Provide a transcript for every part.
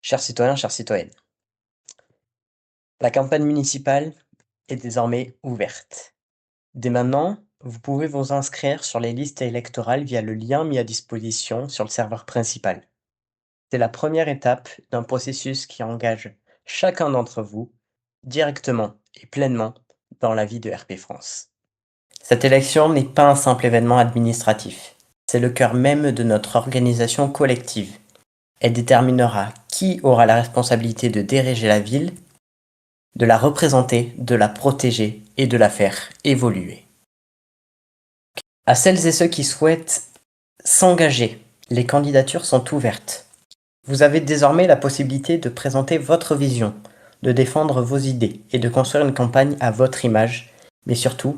Chers citoyens, chères citoyennes, la campagne municipale est désormais ouverte. Dès maintenant, vous pouvez vous inscrire sur les listes électorales via le lien mis à disposition sur le serveur principal. C'est la première étape d'un processus qui engage chacun d'entre vous directement et pleinement dans la vie de RP France. Cette élection n'est pas un simple événement administratif, c'est le cœur même de notre organisation collective. Elle déterminera qui aura la responsabilité de diriger la ville, de la représenter, de la protéger et de la faire évoluer. À celles et ceux qui souhaitent s'engager, les candidatures sont ouvertes. Vous avez désormais la possibilité de présenter votre vision, de défendre vos idées et de construire une campagne à votre image, mais surtout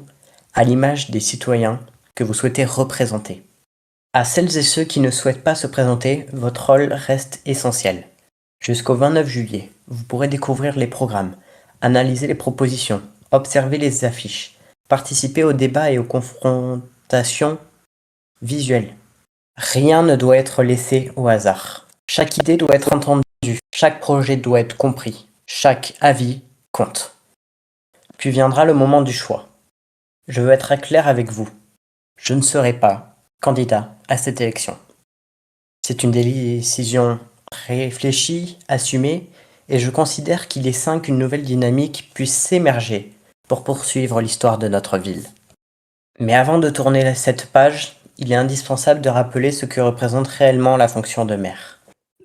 à l'image des citoyens que vous souhaitez représenter. À celles et ceux qui ne souhaitent pas se présenter, votre rôle reste essentiel. Jusqu'au 29 juillet, vous pourrez découvrir les programmes, analyser les propositions, observer les affiches, participer aux débats et aux confrontations visuelles. Rien ne doit être laissé au hasard. Chaque idée doit être entendue, chaque projet doit être compris, chaque avis compte. Puis viendra le moment du choix. Je veux être clair avec vous. Je ne serai pas candidat à cette élection. C'est une décision réfléchie, assumée, et je considère qu'il est sain qu'une nouvelle dynamique puisse s'émerger pour poursuivre l'histoire de notre ville. Mais avant de tourner cette page, il est indispensable de rappeler ce que représente réellement la fonction de maire.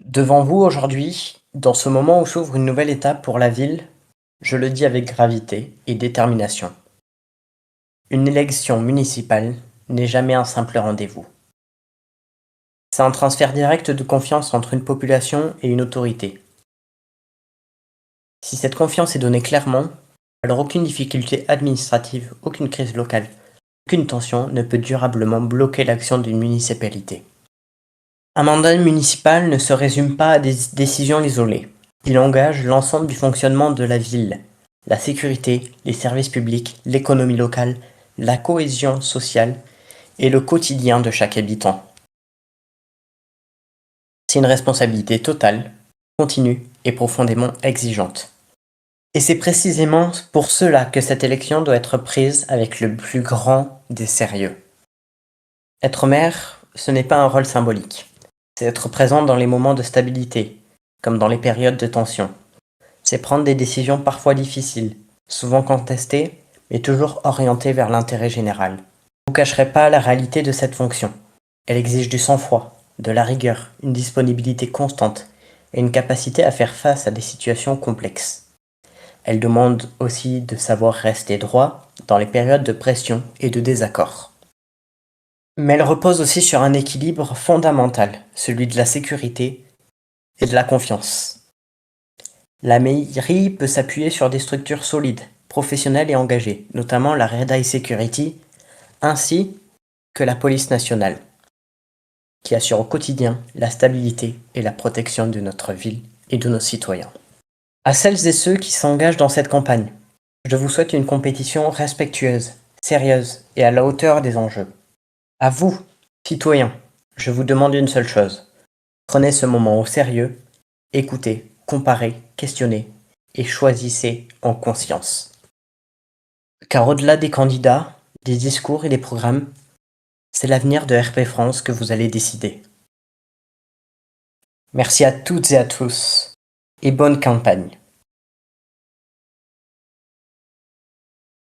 Devant vous aujourd'hui, dans ce moment où s'ouvre une nouvelle étape pour la ville, je le dis avec gravité et détermination. Une élection municipale n'est jamais un simple rendez-vous. C'est un transfert direct de confiance entre une population et une autorité. Si cette confiance est donnée clairement, alors aucune difficulté administrative, aucune crise locale, aucune tension ne peut durablement bloquer l'action d'une municipalité. Un mandat municipal ne se résume pas à des décisions isolées. Il engage l'ensemble du fonctionnement de la ville, la sécurité, les services publics, l'économie locale, la cohésion sociale et le quotidien de chaque habitant. C'est une responsabilité totale, continue et profondément exigeante. Et c'est précisément pour cela que cette élection doit être prise avec le plus grand des sérieux. Être maire, ce n'est pas un rôle symbolique. C'est être présent dans les moments de stabilité, comme dans les périodes de tension. C'est prendre des décisions parfois difficiles, souvent contestées, mais toujours orientées vers l'intérêt général. Je ne vous cacherai pas la réalité de cette fonction. Elle exige du sang-froid, de la rigueur, une disponibilité constante et une capacité à faire face à des situations complexes. Elle demande aussi de savoir rester droit dans les périodes de pression et de désaccord. Mais elle repose aussi sur un équilibre fondamental, celui de la sécurité et de la confiance. La mairie peut s'appuyer sur des structures solides, professionnelles et engagées, notamment la Red Eye Security, ainsi que la police nationale, qui assure au quotidien la stabilité et la protection de notre ville et de nos citoyens. À celles et ceux qui s'engagent dans cette campagne, je vous souhaite une compétition respectueuse, sérieuse et à la hauteur des enjeux. À vous, citoyens, je vous demande une seule chose. Prenez ce moment au sérieux, écoutez, comparez, questionnez et choisissez en conscience. Car au-delà des candidats, des discours et des programmes, c'est l'avenir de RP France que vous allez décider. Merci à toutes et à tous et bonne campagne.